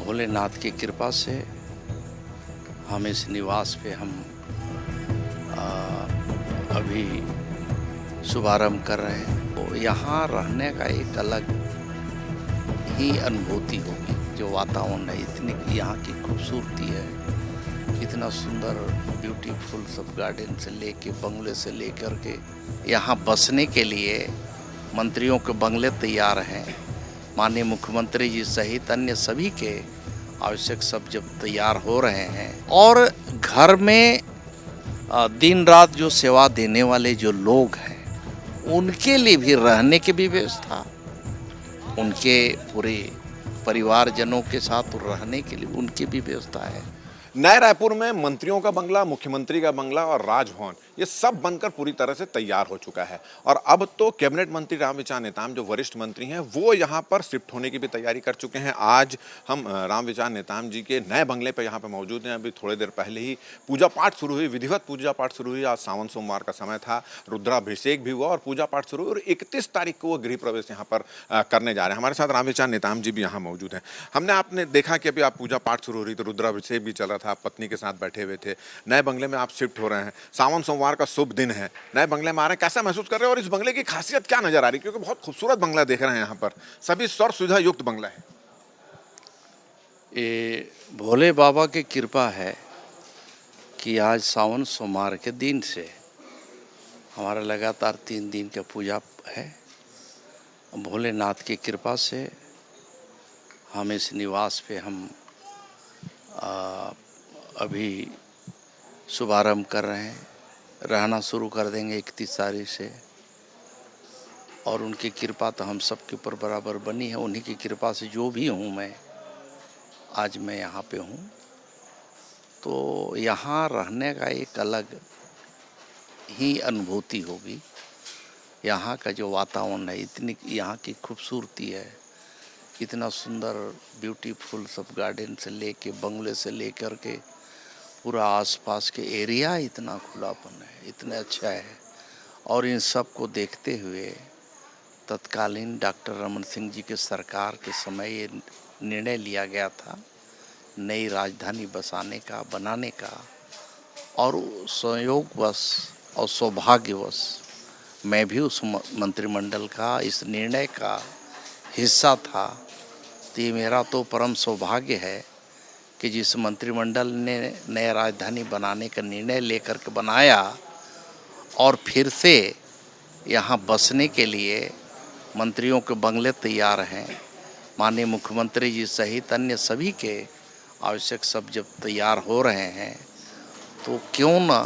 भोलेनाथ की कृपा से हम इस निवास पे अभी शुभारंभ कर रहे हैं। तो यहाँ रहने का एक अलग ही अनुभूति होगी। जो वातावरण है, इतनी यहाँ की खूबसूरती है, इतना सुंदर ब्यूटीफुल सब गार्डन से लेके बंगले से लेकर के यहाँ बसने के लिए मंत्रियों के बंगले तैयार हैं। माननीय मुख्यमंत्री जी सहित अन्य सभी के आवश्यक सब जब तैयार हो रहे हैं और घर में दिन रात जो सेवा देने वाले जो लोग हैं उनके लिए भी रहने की भी व्यवस्था, उनके पूरे परिवारजनों के साथ रहने के लिए उनकी भी व्यवस्था है। नए रायपुर में मंत्रियों का बंगला, मुख्यमंत्री का बंगला और राजभवन ये सब बनकर पूरी तरह से तैयार हो चुका है और अब तो कैबिनेट मंत्री रामविचार नेताम जो वरिष्ठ मंत्री हैं वो यहाँ पर शिफ्ट होने की भी तैयारी कर चुके हैं। आज हम रामविचार नेताम जी के नए बंगले पर यहाँ पर मौजूद हैं। अभी थोड़ी देर पहले ही पूजा पाठ शुरू हुई, विधिवत पूजा पाठ शुरू हुई। आज सावन सोमवार का समय था, रुद्राभिषेक भी हुआ और पूजा पाठ शुरू हुई और 31 तारीख को वो गृह प्रवेश यहाँ पर करने जा रहे हैं। हमारे साथ रामविचार नेताम जी भी यहाँ मौजूद हैं। आपने देखा कि अभी आप पूजा पाठ शुरू हो रही तो रुद्राभिषेक भी चल रहा था, आप पत्नी के साथ बैठे हुए थे, नए बंगले में आप शिफ्ट हो रहे हैं, सावन सोमवार का शुभ दिन है, नए बंगले में आ रहे हैं, कैसा महसूस कर रहे हैं और इस बंगले की खासियत क्या नजर आ रही है? क्योंकि बहुत खूबसूरत बंगला देख रहे हैं, यहाँ पर सभी सर्व सुविधा युक्त बंगला है। ये भोले बाबा की कृपा है कि आज सावन सोमवार के दिन से हमारा लगातार 3 दिन का पूजा है। भोलेनाथ की कृपा से हम इस निवास पे अभी शुभारंभ कर रहे हैं। रहना शुरू कर देंगे 31 तारीख से और उनकी कृपा तो हम सबके ऊपर बराबर बनी है। उन्हीं की कृपा से जो भी हूँ मैं आज मैं यहाँ पे हूँ। तो यहाँ रहने का एक अलग ही अनुभूति होगी। यहाँ का जो वातावरण है, इतनी यहाँ की खूबसूरती है, इतना सुंदर ब्यूटीफुल सब गार्डन से लेके बंगले से लेकर के पूरा आसपास के एरिया इतना खुलापन है, इतना अच्छा है। और इन सब को देखते हुए तत्कालीन डॉक्टर रमन सिंह जी के सरकार के समय ये निर्णय लिया गया था नई राजधानी बनाने का और संयोगवश और सौभाग्यवश मैं भी उस मंत्रिमंडल का इस निर्णय का हिस्सा था। तो ये मेरा तो परम सौभाग्य है कि जिस मंत्रिमंडल ने नया राजधानी बनाने का निर्णय लेकर के बनाया और फिर से यहाँ बसने के लिए मंत्रियों के बंगले तैयार हैं। माननीय मुख्यमंत्री जी सहित अन्य सभी के आवश्यक सब जब तैयार हो रहे हैं तो क्यों ना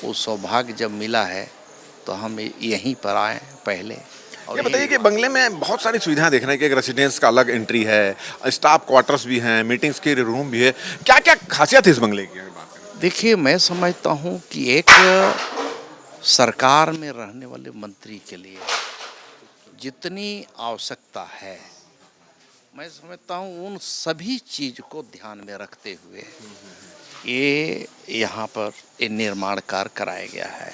वो सौभाग्य जब मिला है तो हम यहीं पर आए पहले। और ये बताइए कि बंगले में बहुत सारी सुविधाएं देख रहे हैं कि एक रेसिडेंस का अलग एंट्री है, स्टाफ क्वार्टर्स भी हैं, मीटिंग्स के रूम भी है, क्या क्या खासियत है इस बंगले की? देखिए, मैं समझता हूँ कि एक सरकार में रहने वाले मंत्री के लिए जितनी आवश्यकता है, मैं समझता हूँ उन सभी चीज को ध्यान में रखते हुए ये यहाँ पर एक निर्माण कार्य कराया गया है।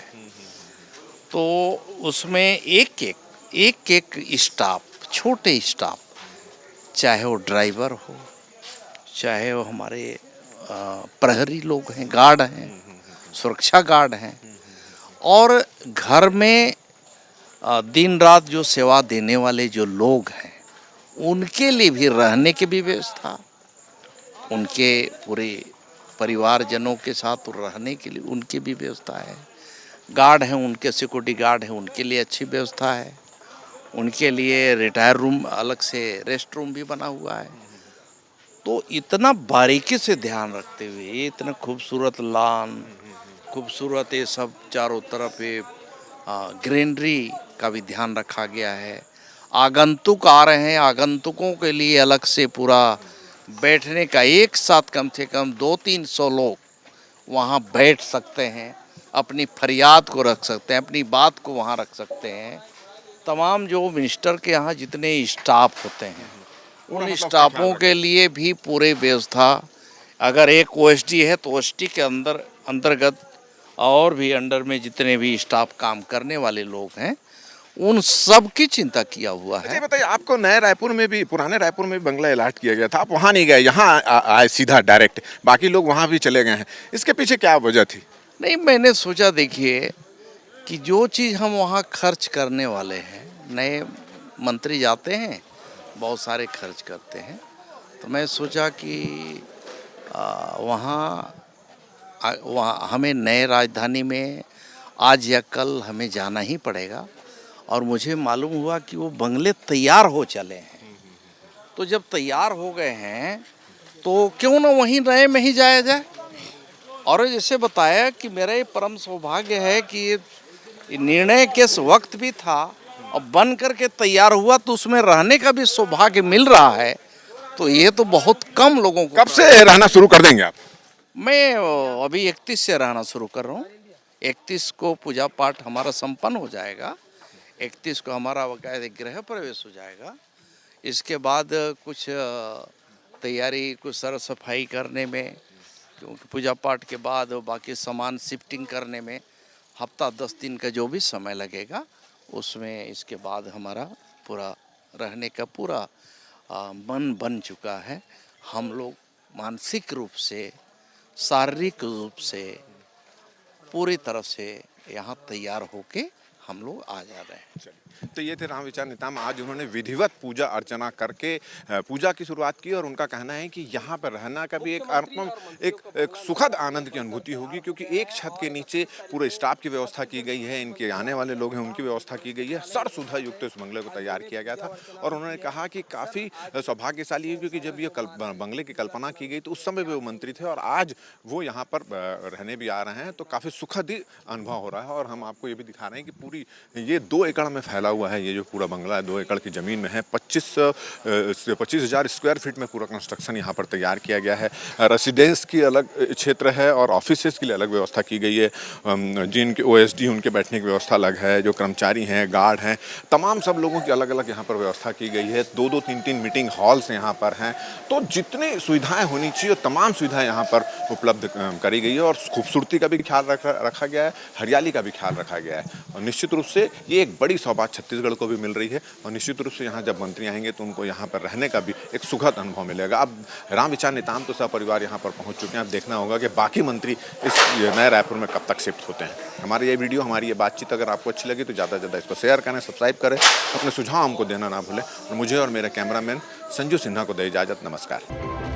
तो उसमें एक एक स्टाफ, छोटे स्टाफ, चाहे वो ड्राइवर हो, चाहे वो हमारे प्रहरी लोग हैं, गार्ड हैं, सुरक्षा गार्ड हैं और घर में दिन रात जो सेवा देने वाले जो लोग हैं उनके लिए भी रहने की भी व्यवस्था, उनके पूरे परिवारजनों के साथ रहने के लिए उनकी भी व्यवस्था है। गार्ड हैं, उनके सिक्योरिटी गार्ड हैं, उनके लिए अच्छी व्यवस्था है। उनके लिए रिटायर रूम अलग से रेस्ट रूम भी बना हुआ है। तो इतना बारीकी से ध्यान रखते हुए ये इतना खूबसूरत लॉन, खूबसूरत ये सब चारों तरफ ये ग्रीनरी का भी ध्यान रखा गया है। आगंतुक आ रहे हैं, आगंतुकों के लिए अलग से पूरा बैठने का एक साथ कम से कम 200-300 लोग वहाँ बैठ सकते हैं, अपनी फरियाद को रख सकते हैं, अपनी बात को वहाँ रख सकते हैं। तमाम जो मिनिस्टर के यहाँ जितने स्टाफ होते हैं उन स्टाफों के लिए भी पूरे व्यवस्था, अगर एक ओएसडी है तो ओएसडी के अंतर्गत और भी अंडर में जितने भी स्टाफ काम करने वाले लोग हैं उन सब की चिंता किया हुआ अच्छा है। ये बताइए, आपको नए रायपुर में भी, पुराने रायपुर में भी बंगला अलॉट किया गया था, आप वहाँ नहीं गए, यहाँ आए सीधा डायरेक्ट, बाकी लोग वहाँ भी चले गए हैं, इसके पीछे क्या वजह थी? नहीं, मैंने सोचा देखिए कि जो चीज़ हम वहाँ खर्च करने वाले हैं, नए मंत्री जाते हैं, बहुत सारे खर्च करते हैं, तो मैं सोचा कि वहाँ हमें नए राजधानी में आज या कल हमें जाना ही पड़ेगा। और मुझे मालूम हुआ कि वो बंगले तैयार हो चले हैं। तो जब तैयार हो गए हैं तो क्यों ना वहीं नए में ही जाया जाए। और जैसे बताया कि मेरा ये परम सौभाग्य है कि ये निर्णय किस वक्त भी था और बन करके तैयार हुआ, तो उसमें रहने का भी सौभाग्य मिल रहा है। तो ये तो बहुत कम लोगों को। कब से रहना शुरू कर देंगे आप? मैं अभी 31 से रहना शुरू कर रहा हूँ। 31 को पूजा पाठ हमारा संपन्न हो जाएगा। 31 को हमारा वकायदे गृह प्रवेश हो जाएगा। इसके बाद कुछ तैयारी, कुछ सर सफाई करने में, क्योंकि पूजा पाठ के बाद बाकी सामान शिफ्टिंग करने में हफ्ता 10 दिन का जो भी समय लगेगा, उसमें इसके बाद हमारा पूरा रहने का पूरा मन बन चुका है। हम लोग मानसिक रूप से, शारीरिक रूप से पूरी तरह से यहाँ तैयार होके हम लोग आ जा रहे हैं। तो ये थे रामविचार नेताम। आज उन्होंने विधिवत पूजा अर्चना करके पूजा की शुरुआत की और उनका कहना है कि यहाँ पर रहना का भी एक सुखद आनंद की अनुभूति होगी, क्योंकि एक छत के नीचे पूरे स्टाफ की व्यवस्था की गई है, इनके आने वाले लोग हैं उनकी व्यवस्था की गई है, सर सुधा युक्त इस बंगले को तैयार किया गया था। और उन्होंने कहा कि काफ़ी सौभाग्यशाली है, क्योंकि जब ये बंगले की कल्पना की गई तो उस समय भी वो मंत्री थे और आज वो यहाँ पर रहने भी आ रहे हैं, तो काफ़ी सुखद ही अनुभव हो रहा है। और हम आपको ये भी दिखा रहे हैं कि पूरी ये 2 एकड़ में फैला हुआ है, ये जो पूरा बंगला है 2 एकड़ की ज़मीन में है। 25,000 स्क्वायर फीट में पूरा कंस्ट्रक्शन यहाँ पर तैयार किया गया है। रेसिडेंस की अलग क्षेत्र है और ऑफिसेस के लिए अलग व्यवस्था की गई है। जिनके OSD उनके बैठने की व्यवस्था अलग है, जो कर्मचारी हैं, गार्ड हैं, तमाम सब लोगों की अलग अलग यहाँ पर व्यवस्था की गई है। 2-2, 3-3 मीटिंग हॉल्स यहाँ पर हैं। तो जितनी सुविधाएँ होनी चाहिए तमाम सुविधाएँ यहाँ पर उपलब्ध करी गई है और खूबसूरती का भी ख्याल रखा गया है, हरियाली का भी ख्याल रखा गया है। और निश्चित रूप से ये एक बड़ी सौगात छत्तीसगढ़ को भी मिल रही है और निश्चित रूप से यहाँ जब मंत्री आएंगे तो उनको यहाँ पर रहने का भी एक सुखद अनुभव मिलेगा। अब रामविचार नेताम तो सपरिवार यहाँ पर पहुँच चुके हैं। अब देखना होगा कि बाकी मंत्री इस नए रायपुर में कब तक शिफ्ट होते हैं। हमारी ये वीडियो, हमारी ये बातचीत अगर आपको अच्छी लगी तो ज़्यादा से ज़्यादा इसको शेयर करें, सब्सक्राइब करें, अपने सुझाव हमको देना ना भूलें। मुझे और मेरे कैमरामैन संजू सिन्हा को दे इजाज़त। नमस्कार।